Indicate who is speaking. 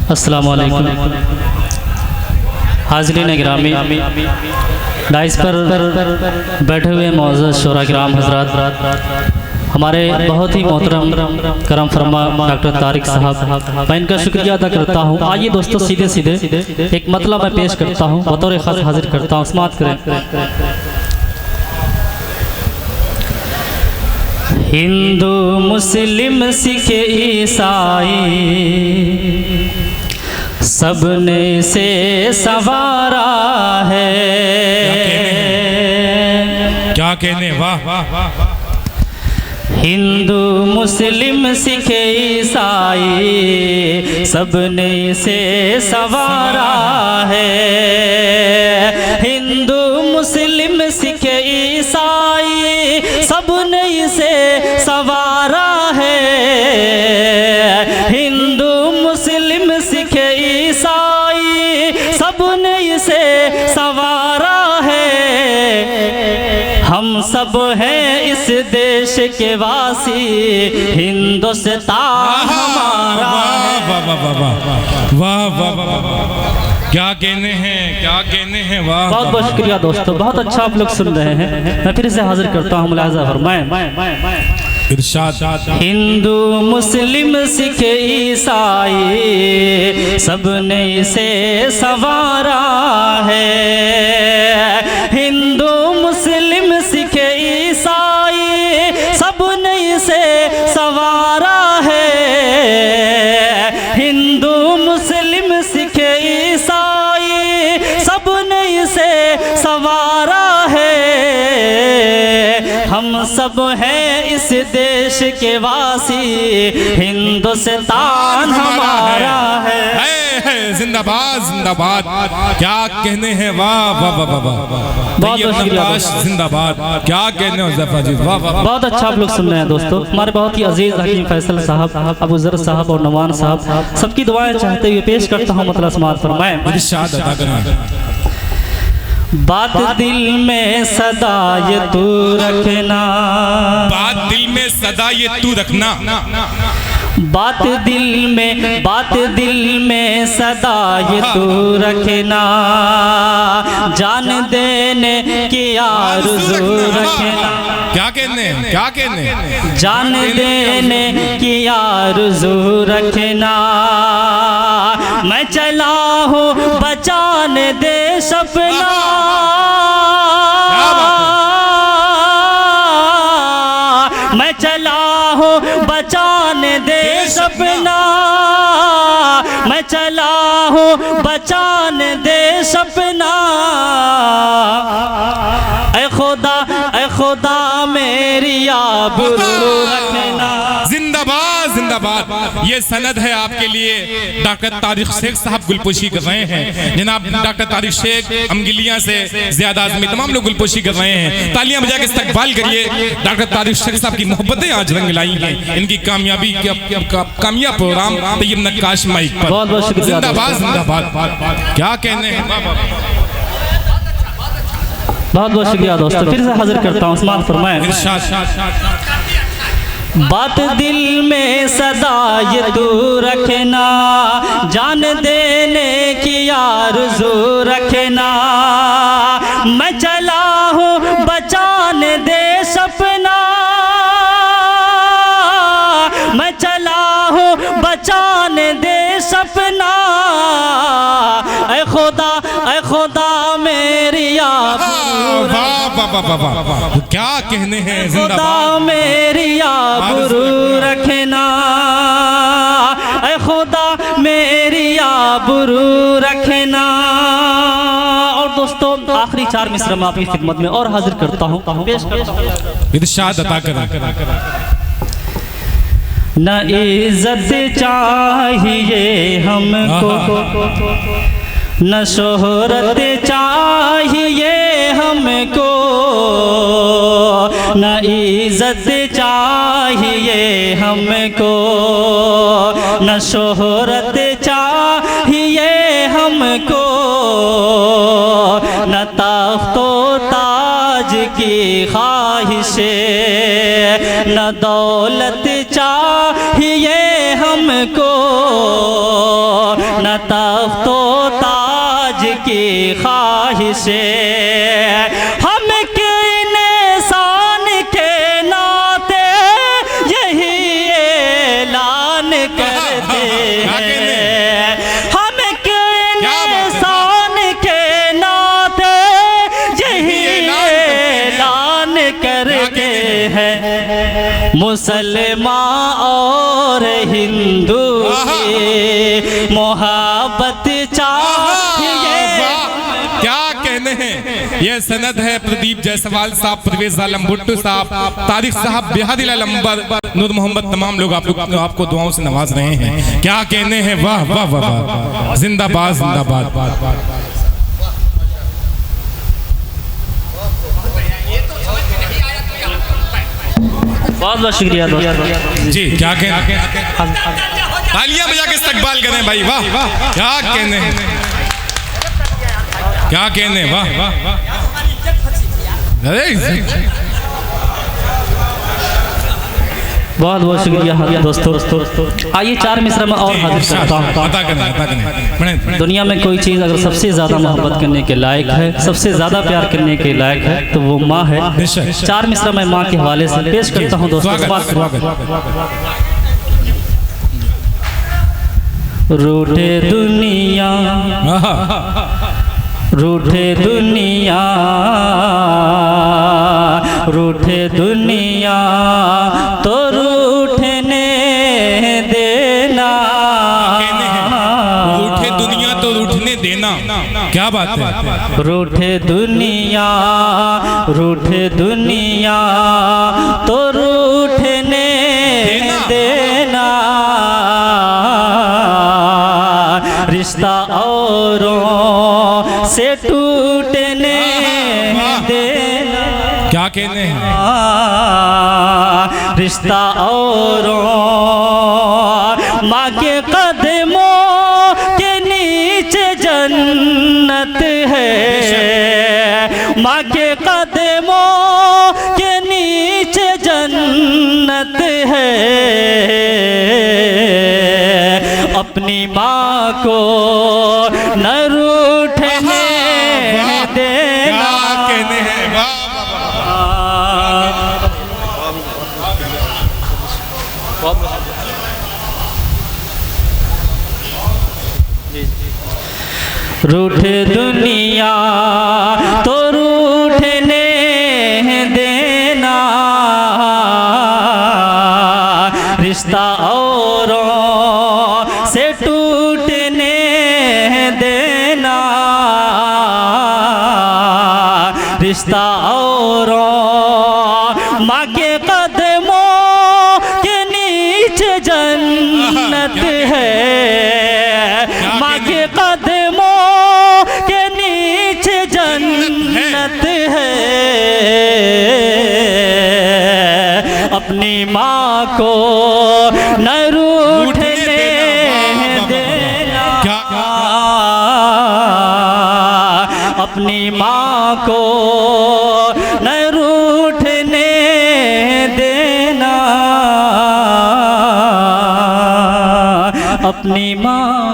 Speaker 1: अस्सलामु अलैकुम हाज़रीन गिरामी, डाइस पर बैठे हुए मौजूद शोरा किराम हज़रात, हमारे बहुत ही मोहतरम करम फरमा डॉक्टर तारिक साहब, मैं इनका शुक्रिया अदा करता हूँ। आइए दोस्तों सीधे सीधे एक मतलब मैं पेश करता हूँ, बतौर ख़ास हाजिर करता हूँ। समाअत करें। हिंदू मुस्लिम सिख ईसाई सबने से सवारा है।
Speaker 2: क्या कहने, वाह वाह वाह।
Speaker 1: हिंदू मुस्लिम सिख ईसाई सबने से सवारा है। हिंदू मुस्लिम सिख ईसाई सबने से सवारा है। हिंदू मुस्लिम सिख ईसाई सबने से सवारा है। हम सब हैं इस देश के वासी, हिंदुस्तान हमारा है।
Speaker 2: वाह वाह वाह वाह वाह वाह, क्या कहने हैं, क्या कहने हैं, वाह।
Speaker 1: बहुत बहुत शुक्रिया दोस्तों, बहुत अच्छा आप लोग सुन रहे हैं। मैं फिर से हाजिर करता हूँ, मुलाज़ा फरमाएं।
Speaker 2: इरशाद।
Speaker 1: हिंदू मुस्लिम सिख ईसाई सबने से सवारा है। हिंदू मुस्लिम सिख ईसाई सबने से सवारा है। हिंदू मुस्लिम सिख ईसाई सबने से सवारा है। हम सब हैं इस देश के वासी, हिंदुस्तान हमारा है।
Speaker 2: जिंदाबाद जिंदाबाद, क्या कहने हैं, वाह वाह वाह वाह। बहुत जिंदाबाद, क्या कहने हो ज़फ़र जी, वाह वाह।
Speaker 1: बहुत अच्छा आप लोग सुन रहे हैं दोस्तों। हमारे बहुत ही अजीज हकीम फैसल साहब, अबू ज़र साहब और नवान साहब, सबकी दुआएं चाहते हुए पेश करता हूँ मतलब समाअत फरमाएं।
Speaker 2: इरशाद अदा करना।
Speaker 1: बात दिल में सदा ये तू रखना,
Speaker 2: बात दिल में सदा ये तू रखना।
Speaker 1: बात दिल में सदा ये तू रखना। जान देने की आरज़ू रखना।
Speaker 2: क्या कहने, क्या कहने,
Speaker 1: जान देने की आरज़ू रखना। मैं चला हूँ बचाने देश अपना। मैं चला हूँ बचाने देश अपना। मैं चला हूँ बचाने देश अपना। ऐ खुदा मेरी आबरू रखना।
Speaker 2: जिंदाबाद जिंदाबाद। ये सनद है आपके लिए, डॉक्टर तारिक शेख साहब गुलपोशी कर रहे हैं। जनाब डॉक्टर तारिक शेख अमगिलिया से ज्यादा आदमी तमाम लोग गुलपोशी कर रहे हैं। तालियां बजा के इस्तकबाल करिए। डॉक्टर तारिक शेख साहब की मोहब्बतें आज रंग लाई हैं। इनकी कामयाबी कामयाब प्रोग्राम तैयब नक्काश माइक पर।
Speaker 1: बहुत बहुत शुक्रिया।
Speaker 2: जिंदाबाद जिंदाबाद, क्या कहने हैं।
Speaker 1: बहुत बहुत शुक्रिया दोस्तों, फिर से हाजिर करता हूँ। समाअत फरमाएं। बात दिल में सदा ये तू रखना। जान देने की आरज़ू रखना। मैं चला हूँ बचाने देश अपना। मैं चला हूँ बचाने देश अपना। ऐ खुदा मेरी आबरू,
Speaker 2: क्या कहने हैं,
Speaker 1: खुदा मेरी आबरू रखना। ऐ खुदा मेरी आबरू रखना। और दोस्तों आखिरी चार मिसरा में आपकी खिदमत में और हाजिर करता हूँ, पेश करता हूँ।
Speaker 2: इरशाद अता करें।
Speaker 1: न इज्जत चाहिए हमको, न शोहरत चाहिए हमको। न इज्जत चाहिए हमको, न शोहरत चाहिए हमको। न तख्तो ताज की ख्वाहिश, न दौलत चाहिए हमको। आज की ख्वाहिशें हम के इंसान के नाते यही ऐलान करते हैं। हम के इंसान के नाते यही ऐलान करते हैं। मुसलमान और हिंदू की मोहब्बत चाहिए।
Speaker 2: क्या कहने हैं। यह सनद है प्रदीप जायसवाल साहब, परवेज आलम भुट्टो साहब, तारिक साहब, बेहदिल अलंबर, नूर मोहम्मद, तमाम लोग आपको दुआओं से नवाज रहे हैं। क्या कहने हैं। वाह वाह वाह वाह, जिंदाबाद जिंदाबाद।
Speaker 1: बहुत बहुत शुक्रिया
Speaker 2: जी। क्या कहने, तालियां बजा के इस्तकबाल करें भाई। वाह वाह, क्या कहने हैं, क्या कहने। वाह वाह,
Speaker 1: बहुत बहुत शुक्रिया दोस्तों। आइए 4 मिसरा में और हाजिर करता हूँ। दुनिया में कोई चीज़ अगर सबसे ज़्यादा मोहब्बत करने के लायक है, सबसे ज़्यादा प्यार करने के लायक है, तो वो माँ है। 4 मिसरा मैं माँ के हवाले से पेश करता हूँ दोस्तों। रूठे दुनिया, रूठे दुनिया, रूठे दुनिया तो रूठने देना।
Speaker 2: रूठे दुनिया तो रूठने देना, क्या बात है।
Speaker 1: रूठे दुनिया, रूठे दुनिया तो रूठने देना। रिश्ता औरों से टूटने देना।
Speaker 2: क्या कहने हैं।
Speaker 1: रिश्ता औरों माँ के कदमों के नीचे जन्नत है। माँ के कदमों के नीचे जन्नत है। अपनी माँ को न रूठने देना।
Speaker 2: कहने हैं।
Speaker 1: रूठे दुनिया तो रूठने देना। रिश्ता औरों से टूटने देना। रिश्ता औरों माँ के कदमों के नीचे जन्नत है। माँ के कदमों के नीचे जन्नत है। अपनी माँ को न रूठने देना। अपनी माँ को न रूठने देना। अपनी माँ